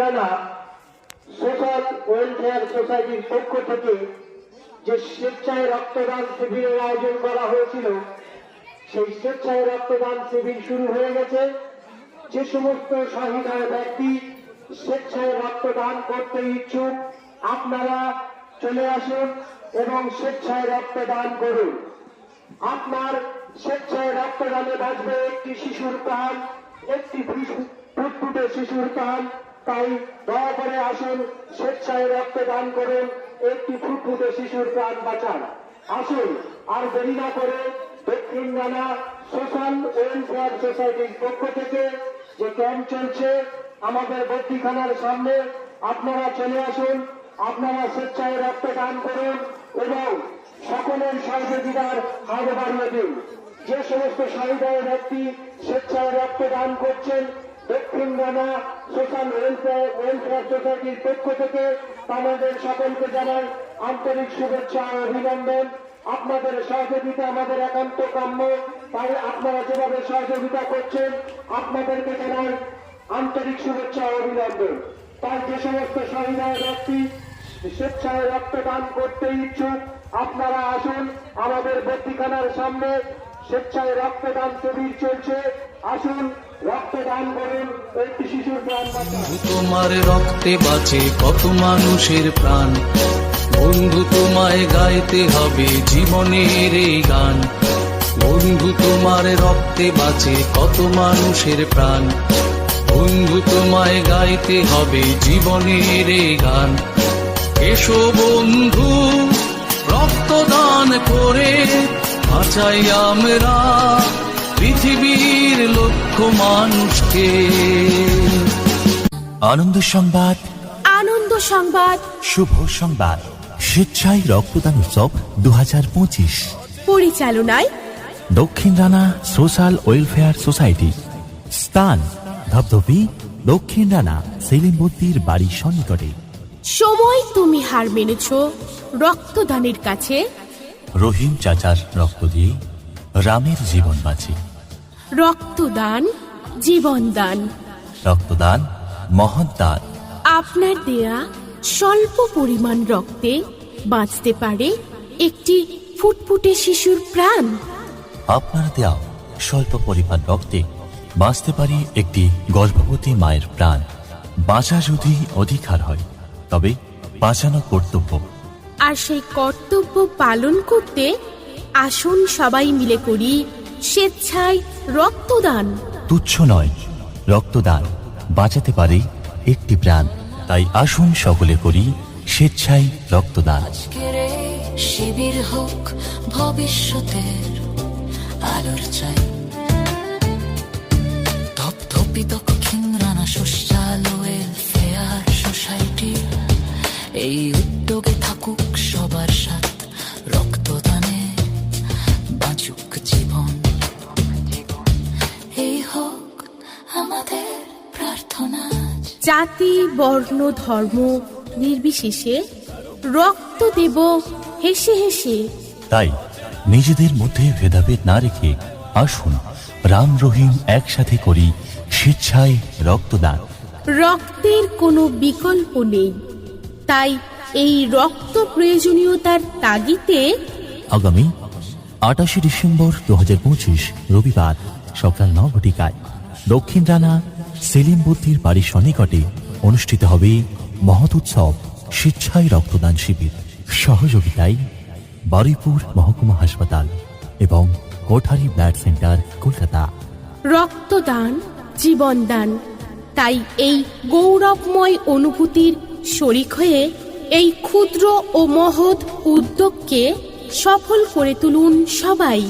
Rana social welfare সোসাইটির পক্ষ থেকে যে স্বেচ্ছায় রক্তদান শিবিরের আয়োজন করা হয়েছিল, সেই স্বেচ্ছায় রক্তদান শিবির শুরু হয়ে গেছে। যে সমস্ত সহৃদয় ব্যক্তি স্বেচ্ছায় রক্তদান করতে ইচ্ছুক, আপনারা চলে আসুন এবং স্বেচ্ছায় রক্তদান করুন। আপনার স্বেচ্ছায় রক্তদানে বাঁচবে একটি শিশুর প্রাণ, একটি ফুটফুটে শিশুর প্রাণ। তাই দয়া করে আসুন, স্বেচ্ছায় রক্তদান করুন, একটি ফুটফুটে শিশুর প্রাণ বাঁচান। আসুন, আর দেরি না করে দক্ষিণ রানা সোশ্যাল ওয়েলফেয়ার সোসাইটির পক্ষ থেকে যে ক্যাম্প চলছে আমাদের বদ্যিখানার সামনে, আপনারা চলে আসুন, আপনারা স্বেচ্ছায় রক্তদান করুন এবং সকলের সহযোগিতার হাত বাড়িয়ে দিন। যে সমস্ত সহৃদয় ব্যক্তি স্বেচ্ছায় রক্তদান করছেন, দক্ষিণ রানা সোশ্যাল ওয়েলফেয়ার সোসাইটির পক্ষ থেকে আমাদের সকলকে জানাই আন্তরিক শুভেচ্ছা ও অভিনন্দন। আপনাদের সহযোগিতা আমাদের একান্ত কাম্য। তাই আপনারা যেভাবে সহযোগিতা করছেন, আপনাদেরকে জানাই আন্তরিক শুভেচ্ছা ও অভিনন্দন। তাই যে সমস্ত সহৃদয় ব্যক্তি স্বেচ্ছায় রক্তদান করতে ইচ্ছুক, আপনারা আসুন, আমাদের বদ্যিখানার সামনে স্বেচ্ছায় রক্তদান শিবির চলছে। আসুন, রক্তদান করুন, একটি শিশুর প্রাণ বাঁচান। তোমার রক্তে বাঁচে কত মানুষের প্রাণ, বন্ধু তোমায় গাইতে হবে জীবনের এই গান। বন্ধু তোমার রক্তে বাঁচে কত মানুষের প্রাণ, বন্ধু তোমায় গাইতে হবে জীবনের এই গান। এসো বন্ধু, রক্তদান করে বাঁচাই আমরা পৃথিবীর লক্ষ মানুষকে। আনন্দ সংবাদ, আনন্দ সংবাদ, শুভ সংবাদ। স্বেচ্ছায় রক্তদান উৎসব 2025 পরিচালনায় দক্ষিণ রানা সোশ্যাল ওয়েলফেয়ার সোসাইটি। স্থান ধবধবি, দক্ষিণ রানা সেলিম বদ্দির বাড়ির সন্নিকটে। সময় তুমি হার মেনেছ রক্তদানের কাছে। রহিম চাচার রক্ত দিয়ে রামের জীবন বাঁচে। রক্তদান জীবনদান। রক্তদান মহৎ দান। আপনার দেয়া স্বল্প পরিমাণ রক্তে বাঁচতে পারে একটি ফুটফুটে শিশুর প্রাণ। আপনার দেওয়া স্বল্প পরিমাণ রক্তে বাঁচতে পারে একটি গর্ভবতী মায়ের প্রাণ। বাঁচা যদি অধিকার হয়, তবে বাঁচানো কর্তব্য। আর সেই কর্তব্য পালন করতে আসুন, সবাই মিলে করি স্বেচ্ছায় রক্তদান। তুচ্ছ নয়, রক্তদান বাঁচাতে পারে একটি প্রাণ। তাই আসুন সকলে করি স্বেচ্ছায় রক্তদান। শিবির হোক ভবিষ্যতের আলোর চাই। ধপধপি দক্ষিণ রানা সোশ্যাল ওয়েলফেয়ার সোসাইটি এই উদ্যোগে থাকুক সবার সাথে, রক্তদানে বাঁচুক জীবন। এই হোক আমাদের প্রার্থনা। জাতি, বর্ণ, ধর্ম নির্বিশেষে রক্ত দেব হেসে হেসে। তাই নিজেদের মধ্যে ভেদাভেদ না রেখে আসুন রাম রহিম একসাথে করি স্বেচ্ছায় রক্তদান। রক্তের কোনো বিকল্প নেই, তাই এই রক্ত প্রয়োজনীয়তার তাগিদে আগামী 28 ডিসেম্বর 2025 রবিবার সকাল 9 ঘটিকায় দক্ষিণ রানা সেলিম বদ্দির বাড়ির সন্নিকটে অনুষ্ঠিত হবে মহৎ উৎসব স্বেচ্ছায় রক্তদান শিবির। সহযোগিতায় বারুইপুর মহকুমা হাসপাতাল এবং কোঠারি ব্লাড সেন্টার, কলকাতা। রক্তদান জীবনদান। তাই এই গৌরবময় অনুভূতির শরিক হয়ে এই ক্ষুদ্র ও মহৎ উদ্যোগকে সফল করে তুলুন সবাই।